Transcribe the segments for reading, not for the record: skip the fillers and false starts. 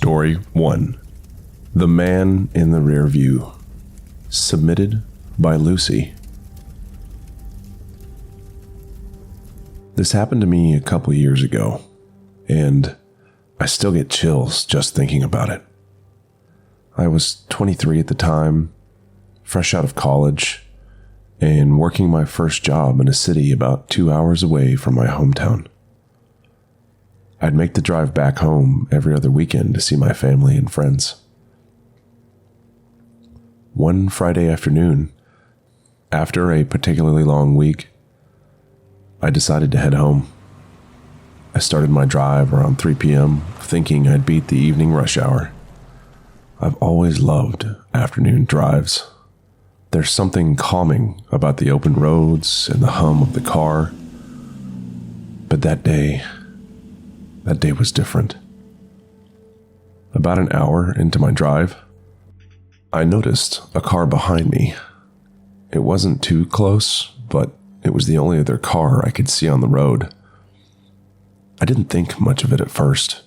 Story 1. The Man in the Rearview. Submitted by Lucy. This happened to me a couple years ago, and I still get chills just thinking about it. I was 23 at the time, fresh out of college, and working my first job in a city about 2 hours away from my hometown. I'd make the drive back home every other weekend to see my family and friends. One Friday afternoon, after a particularly long week, I decided to head home. I started my drive around 3 p.m., thinking I'd beat the evening rush hour. I've always loved afternoon drives. There's something calming about the open roads and the hum of the car. But that day was different. About an hour into my drive, I noticed a car behind me. It wasn't too close, but it was the only other car I could see on the road. I didn't think much of it at first,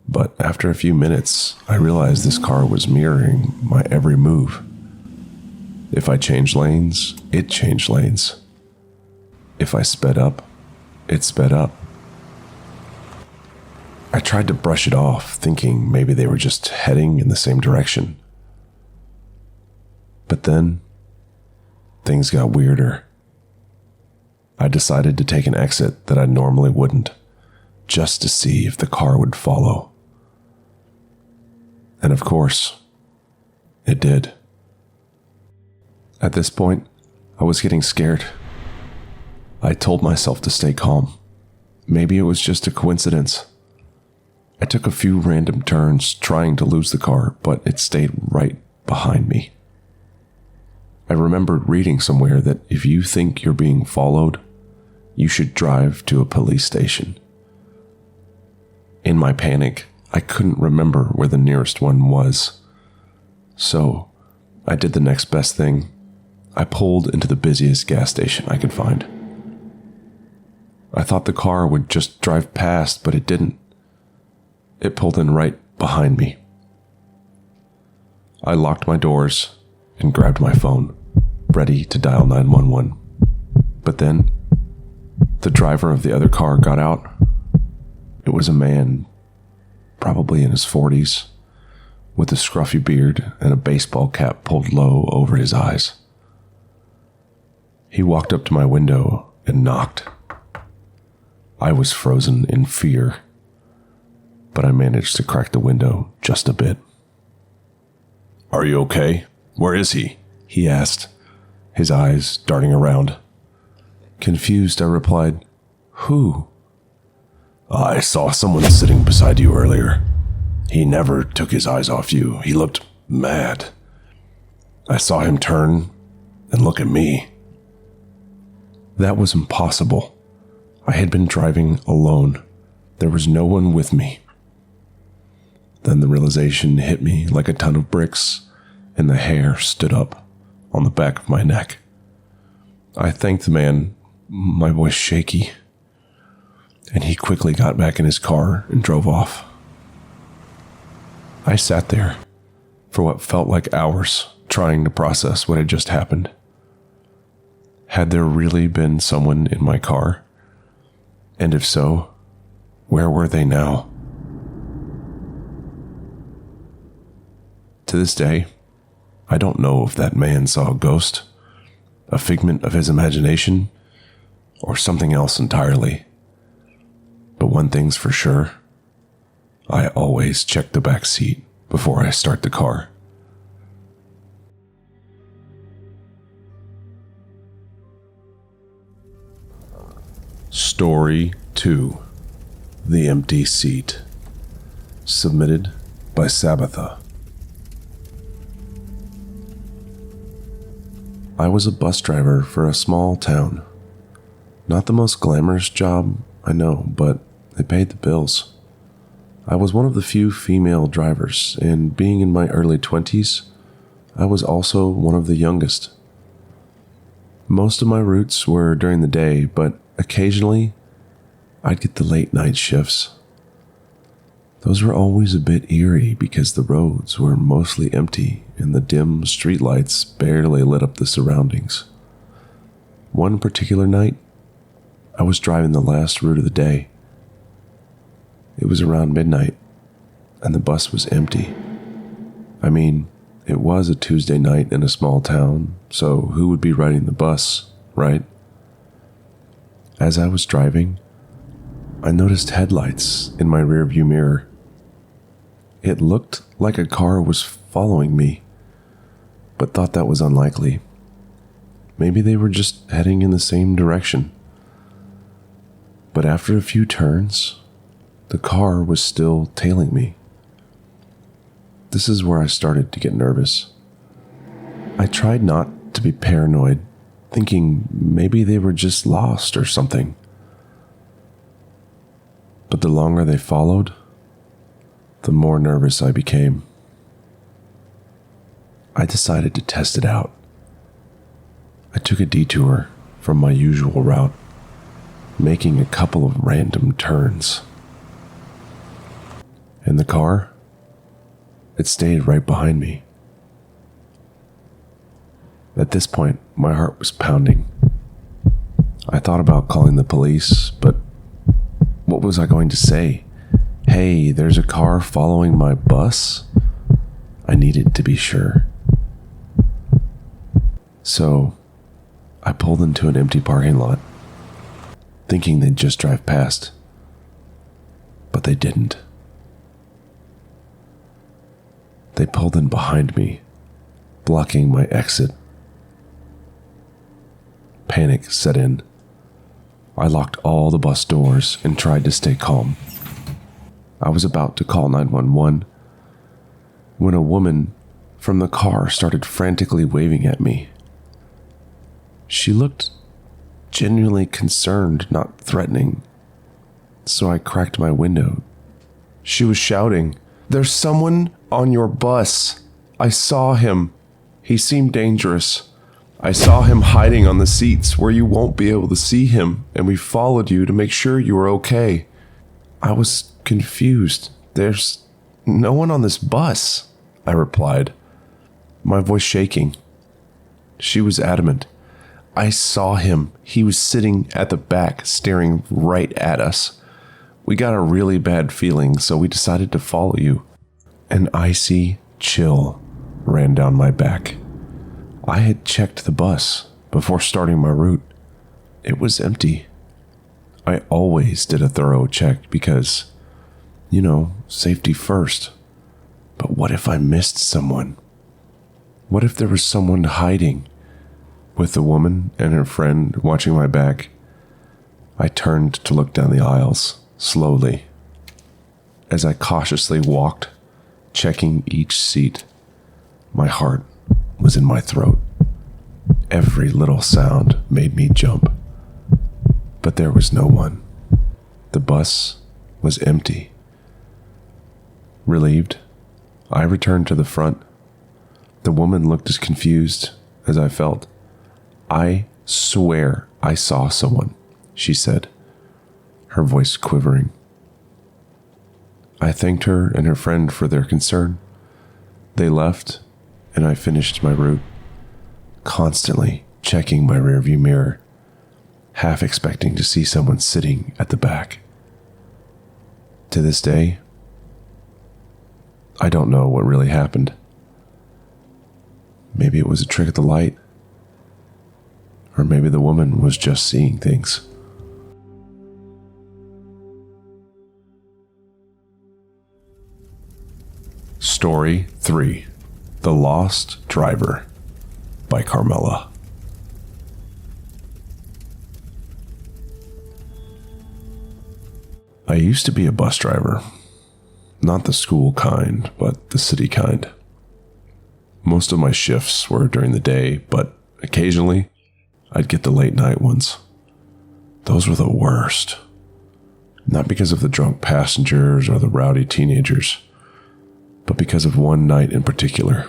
but after a few minutes, I realized this car was mirroring my every move. If I changed lanes, it changed lanes. If I sped up, it sped up. I tried to brush it off, thinking maybe they were just heading in the same direction. But then, things got weirder. I decided to take an exit that I normally wouldn't, just to see if the car would follow. And of course, it did. At this point, I was getting scared. I told myself to stay calm. Maybe it was just a coincidence. I took a few random turns trying to lose the car, but it stayed right behind me. I remembered reading somewhere that if you think you're being followed, you should drive to a police station. In my panic, I couldn't remember where the nearest one was. So, I did the next best thing. I pulled into the busiest gas station I could find. I thought the car would just drive past, but it didn't. It pulled in right behind me. I locked my doors and grabbed my phone, ready to dial 911. But then, the driver of the other car got out. It was a man, probably in his 40s, with a scruffy beard and a baseball cap pulled low over his eyes. He walked up to my window and knocked. I was frozen in fear, but I managed to crack the window just a bit. "Are you okay? Where is he?" he asked, his eyes darting around. Confused, I replied, "Who?" "I saw someone sitting beside you earlier. He never took his eyes off you. He looked mad. I saw him turn and look at me." That was impossible. I had been driving alone. There was no one with me. Then the realization hit me like a ton of bricks, and the hair stood up on the back of my neck. I thanked the man, my voice shaky, and he quickly got back in his car and drove off. I sat there for what felt like hours, trying to process what had just happened. Had there really been someone in my car? And if so, where were they now? To this day, I don't know if that man saw a ghost, a figment of his imagination, or something else entirely. But one thing's for sure, I always check the back seat before I start the car. Story 2. The Empty Seat. Submitted by Sabbatha. I was a bus driver for a small town. Not the most glamorous job, I know, but it paid the bills. I was one of the few female drivers, and being in my early 20s, I was also one of the youngest. Most of my routes were during the day, but occasionally I'd get the late night shifts. Those were always a bit eerie because the roads were mostly empty and the dim streetlights barely lit up the surroundings. One particular night, I was driving the last route of the day. It was around midnight, and the bus was empty. I mean, it was a Tuesday night in a small town, so who would be riding the bus, right? As I was driving, I noticed headlights in my rearview mirror. It looked like a car was following me, but thought that was unlikely. Maybe they were just heading in the same direction. But after a few turns, the car was still tailing me. This is where I started to get nervous. I tried not to be paranoid, thinking maybe they were just lost or something. But the longer they followed, the more nervous I became. I decided to test it out. I took a detour from my usual route, making a couple of random turns. And the car, it stayed right behind me. At this point, my heart was pounding. I thought about calling the police, but what was I going to say? Hey, there's a car following my bus? I needed to be sure. So, I pulled into an empty parking lot, thinking they'd just drive past. But they didn't. They pulled in behind me, blocking my exit. Panic set in. I locked all the bus doors and tried to stay calm. I was about to call 911 when a woman from the car started frantically waving at me. She looked genuinely concerned, not threatening, so I cracked my window. She was shouting, "There's someone on your bus. I saw him. He seemed dangerous. I saw him hiding on the seats where you won't be able to see him, and we followed you to make sure you were okay." I was confused. "There's no one on this bus," I replied, my voice shaking. She was adamant. "I saw him. He was sitting at the back, staring right at us. We got a really bad feeling, so we decided to follow you." An icy chill ran down my back. I had checked the bus before starting my route. It was empty. I always did a thorough check because, safety first. But what if I missed someone? What if there was someone hiding? With the woman and her friend watching my back, I turned to look down the aisles, slowly. As I cautiously walked, checking each seat, my heart was in my throat. Every little sound made me jump. But there was no one. The bus was empty. Relieved, I returned to the front. The woman looked as confused as I felt. "I swear I saw someone," she said, her voice quivering. I thanked her and her friend for their concern. They left, and I finished my route, constantly checking my rearview mirror, half expecting to see someone sitting at the back. To this day, I don't know what really happened. Maybe it was a trick of the light, or maybe the woman was just seeing things. Story 3: The Lost Driver by Carmela. I used to be a bus driver. Not the school kind, but the city kind. Most of my shifts were during the day, but occasionally I'd get the late night ones. Those were the worst. Not because of the drunk passengers or the rowdy teenagers, but because of one night in particular.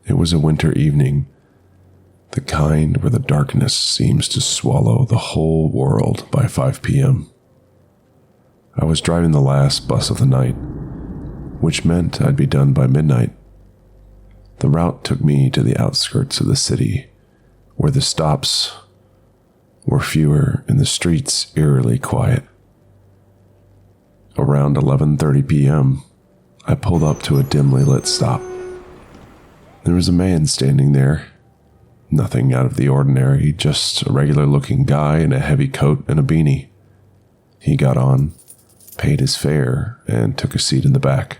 It was a winter evening, the kind where the darkness seems to swallow the whole world by 5 p.m. I was driving the last bus of the night, which meant I'd be done by midnight. The route took me to the outskirts of the city, where the stops were fewer and the streets eerily quiet. Around 11:30 p.m., I pulled up to a dimly lit stop. There was a man standing there. Nothing out of the ordinary, just a regular-looking guy in a heavy coat and a beanie. He got on, paid his fare, and took a seat in the back.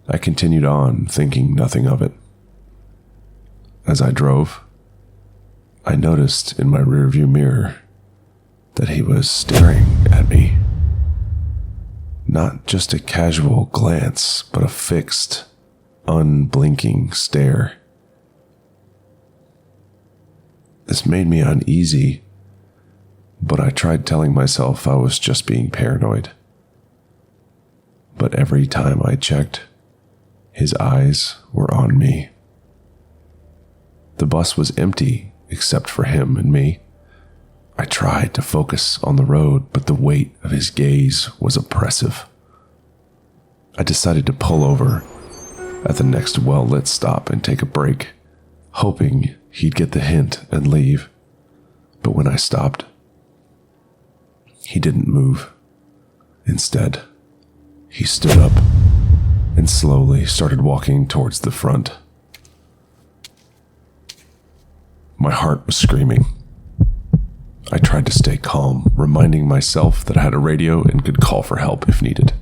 I continued on, thinking nothing of it. As I drove, I noticed in my rearview mirror that he was staring at me. Not just a casual glance, but a fixed, unblinking stare. This made me uneasy, but I tried telling myself I was just being paranoid. But every time I checked, his eyes were on me. The bus was empty except for him and me. I tried to focus on the road, but the weight of his gaze was oppressive. I decided to pull over at the next well-lit stop and take a break, hoping he'd get the hint and leave. But when I stopped, he didn't move. Instead, he stood up and slowly started walking towards the front. My heart was screaming. I tried to stay calm, reminding myself that I had a radio and could call for help if needed.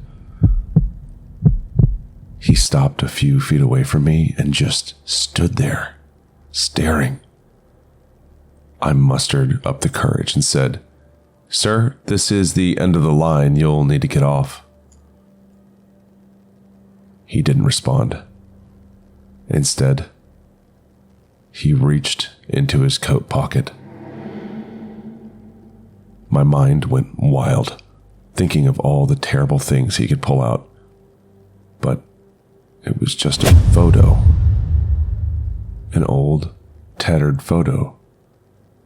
He stopped a few feet away from me and just stood there, staring. I mustered up the courage and said, "Sir, this is the end of the line. You'll need to get off." He didn't respond. Instead, he reached into his coat pocket. My mind went wild, thinking of all the terrible things he could pull out. But it was just a photo. An old, tattered photo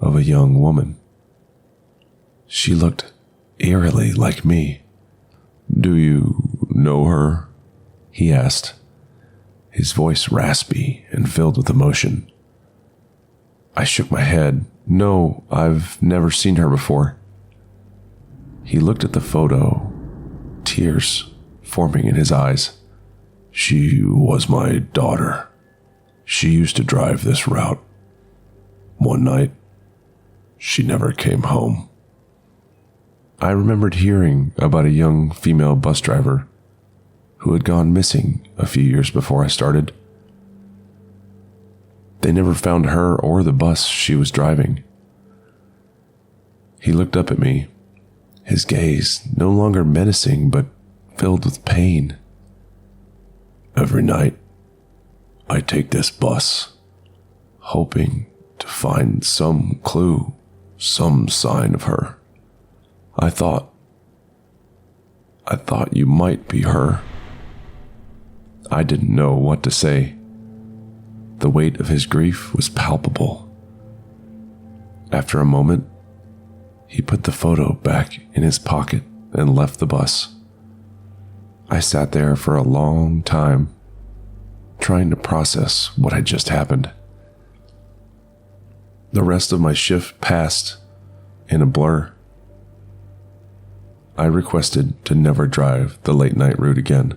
of a young woman. She looked eerily like me. "Do you know her?" he asked, his voice raspy and filled with emotion. I shook my head. "No, I've never seen her before." He looked at the photo, tears forming in his eyes. "She was my daughter. She used to drive this route. One night, she never came home." I remembered hearing about a young female bus driver who had gone missing a few years before I started. They never found her or the bus she was driving. He looked up at me, his gaze no longer menacing but filled with pain. "Every night, I take this bus, hoping to find some clue, some sign of her. I thought you might be her." I didn't know what to say. The weight of his grief was palpable. After a moment, he put the photo back in his pocket and left the bus. I sat there for a long time, trying to process what had just happened. The rest of my shift passed in a blur. I requested to never drive the late-night route again.